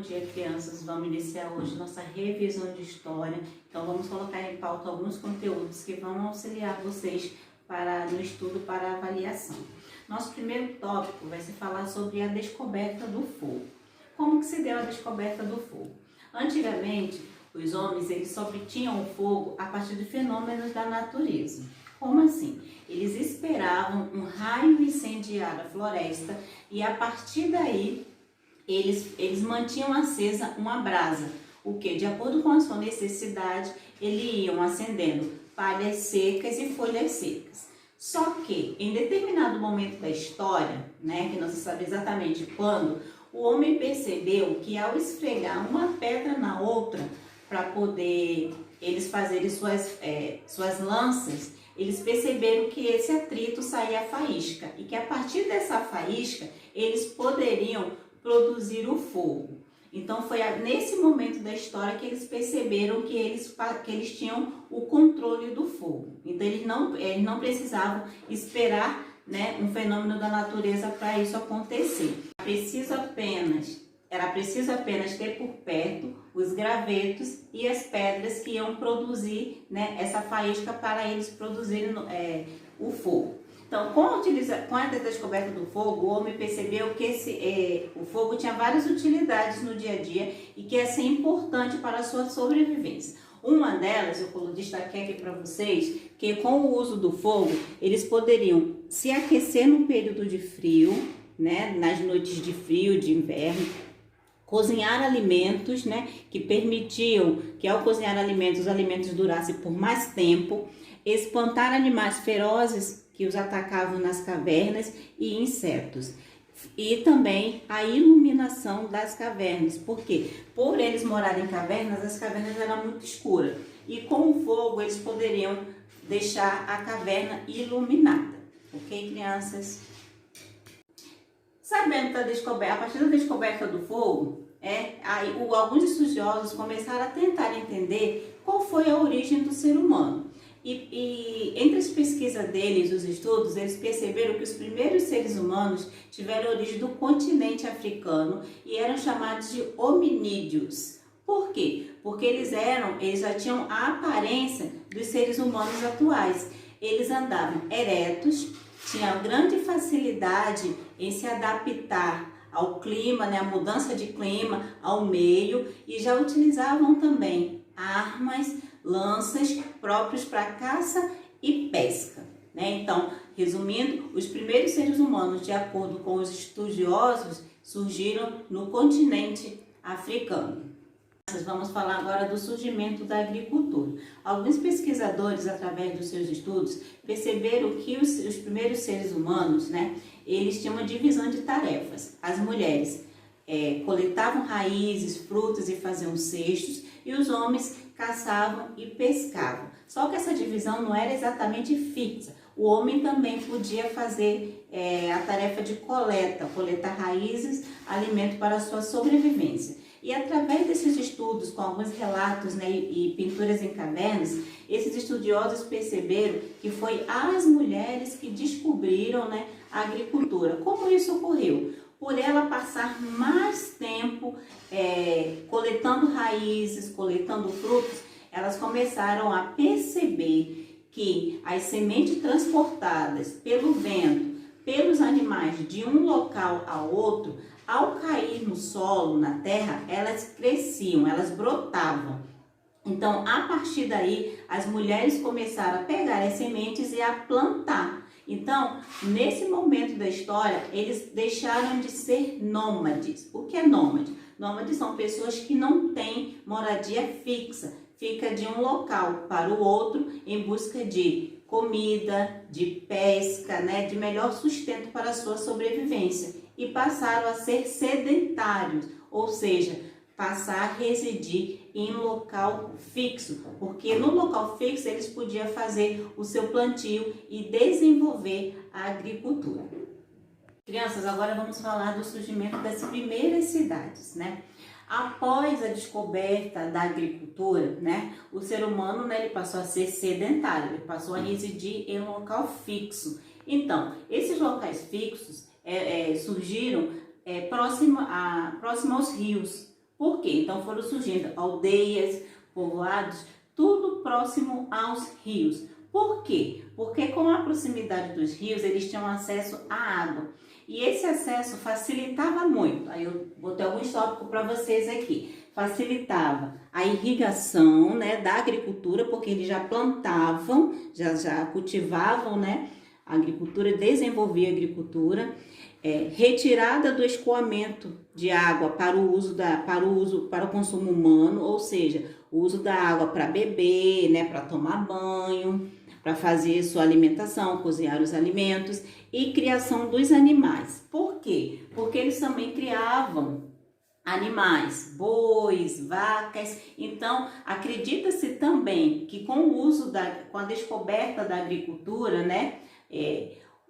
dia, crianças. Vamos iniciar hoje nossa revisão de história. Então, vamos colocar em pauta alguns conteúdos que vão auxiliar vocês no estudo para avaliação. Nosso primeiro tópico vai se falar sobre a descoberta do fogo. Como que se deu a descoberta do fogo? Antigamente, os homens eles só obtinham o fogo a partir de fenômenos da natureza. Como assim? Eles esperavam um raio incendiar a floresta e a partir daí eles mantinham acesa uma brasa, o que, de acordo com a sua necessidade, eles iam acendendo palhas secas e folhas secas. Só que, em determinado momento da história, que não se sabe exatamente quando, o homem percebeu que ao esfregar uma pedra na outra, para poder eles fazerem suas lanças, eles perceberam que esse atrito saía faísca e que a partir dessa faísca eles poderiam produzir o fogo. Então foi nesse momento da história que eles perceberam que eles tinham o controle do fogo. Então eles não precisavam esperar um fenômeno da natureza para isso acontecer. Era preciso apenas ter por perto os gravetos e as pedras que iam produzir essa faísca para eles produzirem o fogo. Então, com a descoberta do fogo, o homem percebeu que o fogo tinha várias utilidades no dia a dia e que ia ser importante para a sua sobrevivência. Uma delas, eu destaquei aqui para vocês, que com o uso do fogo, eles poderiam se aquecer no período de frio, nas noites de frio, de inverno, cozinhar alimentos, que permitiam que ao cozinhar alimentos, os alimentos durassem por mais tempo, espantar animais ferozes que os atacavam nas cavernas e insetos. E também a iluminação das cavernas, porque por eles morarem em cavernas, as cavernas eram muito escuras. E com o fogo eles poderiam deixar a caverna iluminada. Ok, crianças? Sabendo a partir da descoberta do fogo, alguns estudiosos começaram a tentar entender qual foi a origem do ser humano. E entre as pesquisas deles, os estudos, eles perceberam que os primeiros seres humanos tiveram origem do continente africano e eram chamados de hominídeos. Por quê? Porque eles já tinham a aparência dos seres humanos atuais. Eles andavam eretos, tinham grande facilidade em se adaptar ao clima, a mudança de clima, ao meio, e já utilizavam também armas, lanças próprios para caça e pesca. Então, resumindo, os primeiros seres humanos, de acordo com os estudiosos, surgiram no continente africano. Vamos falar agora do surgimento da agricultura. Alguns pesquisadores, através dos seus estudos, perceberam que os primeiros seres humanos, eles tinham uma divisão de tarefas. As mulheres coletavam raízes, frutas e faziam cestos, e os homens caçavam e pescavam. Só que essa divisão não era exatamente fixa. O homem também podia fazer a tarefa de coletar raízes, alimento para a sua sobrevivência. E através desses estudos, com alguns relatos e pinturas em cavernas, esses estudiosos perceberam que foi as mulheres que descobriram a agricultura. Como isso ocorreu? Por ela passar mais tempo coletando raízes, coletando frutos, elas começaram a perceber que as sementes transportadas pelo vento, pelos animais de um local ao outro, ao cair no solo, na terra, elas cresciam, elas brotavam. Então, a partir daí, as mulheres começaram a pegar as sementes e a plantar. Então, nesse momento da história, eles deixaram de ser nômades. O que é nômade? Nômades são pessoas que não têm moradia fixa, fica de um local para o outro em busca de comida, de pesca, de melhor sustento para a sua sobrevivência. E passaram a ser sedentários, ou seja, passar a residir em local fixo, porque no local fixo eles podiam fazer o seu plantio e desenvolver a agricultura. Crianças, agora vamos falar do surgimento das primeiras cidades, Após a descoberta da agricultura, o ser humano ele passou a ser sedentário, ele passou a residir em um local fixo. Então, esses locais fixos surgiram próximo aos rios, Por quê? Então foram surgindo aldeias, povoados, tudo próximo aos rios. Por quê? Porque com a proximidade dos rios, eles tinham acesso à água. E esse acesso facilitava muito. Aí eu botei alguns tópicos para vocês aqui. Facilitava a irrigação, né, da agricultura, porque eles já plantavam, já cultivavam, né, a agricultura, desenvolvia a agricultura. Retirada do escoamento de água para o consumo humano, ou seja, o uso da água para beber, né, para tomar banho, para fazer sua alimentação, cozinhar os alimentos, e criação dos animais. Por quê? Porque eles também criavam animais, bois, vacas. Então, acredita-se também que com a descoberta da agricultura, né,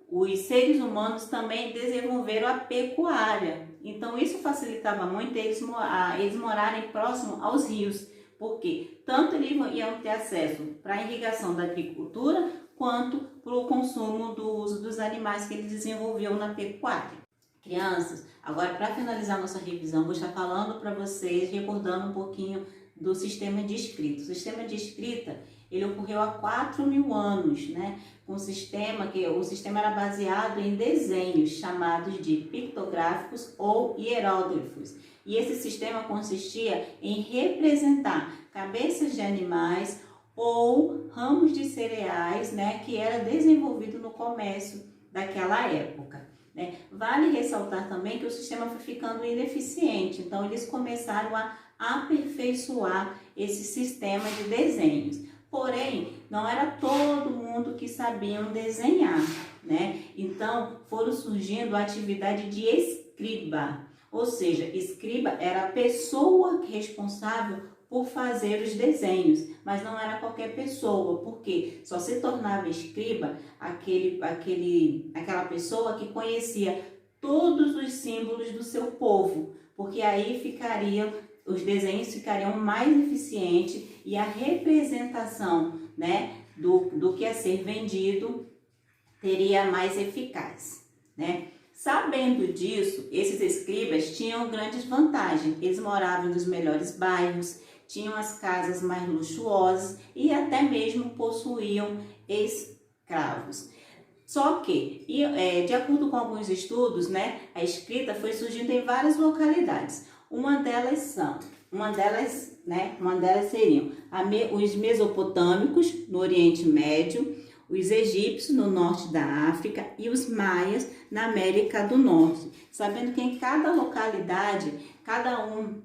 os seres humanos também desenvolveram a pecuária. Então, isso facilitava muito eles morarem próximo aos rios, porque tanto eles iam ter acesso para a irrigação da agricultura, quanto para o consumo do uso dos animais que eles desenvolviam na pecuária. Crianças, agora para finalizar nossa revisão, vou estar falando para vocês, recordando um pouquinho do sistema de escrita. O sistema de escrita, ele ocorreu há 4.000 anos, né? O sistema era baseado em desenhos chamados de pictográficos ou hieróglifos. E esse sistema consistia em representar cabeças de animais ou ramos de cereais, né, que era desenvolvido no comércio daquela época, né? Vale ressaltar também que o sistema foi ficando ineficiente, então eles começaram a aperfeiçoar esse sistema de desenhos. Porém, não era todo mundo que sabiam desenhar, né? Então, foram surgindo a atividade de escriba, ou seja, escriba era a pessoa responsável por fazer os desenhos, mas não era qualquer pessoa, porque só se tornava escriba aquela pessoa que conhecia todos os símbolos do seu povo, porque aí os desenhos ficariam mais eficientes e a representação, né, do que ia ser vendido teria mais eficaz, né? Sabendo disso, esses escribas tinham grandes vantagens. Eles moravam nos melhores bairros, tinham as casas mais luxuosas e até mesmo possuíam escravos. Só que, de acordo com alguns estudos, né, a escrita foi surgindo em várias localidades. Uma delas seriam os mesopotâmicos no Oriente Médio, os egípcios no norte da África e os maias na América do Norte. Sabendo que em cada localidade, cada uma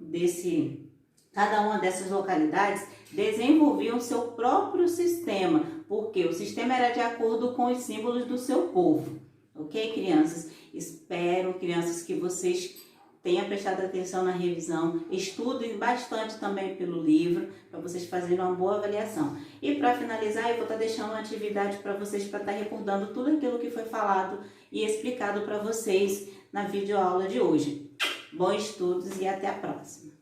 dessas localidades desenvolviam seu próprio sistema, porque o sistema era de acordo com os símbolos do seu povo. Ok, crianças? Espero, crianças, que vocês tenham prestado atenção na revisão, estudem bastante também pelo livro, para vocês fazerem uma boa avaliação. E para finalizar, eu vou estar deixando uma atividade para vocês, para estar recordando tudo aquilo que foi falado e explicado para vocês na videoaula de hoje. Bons estudos e até a próxima!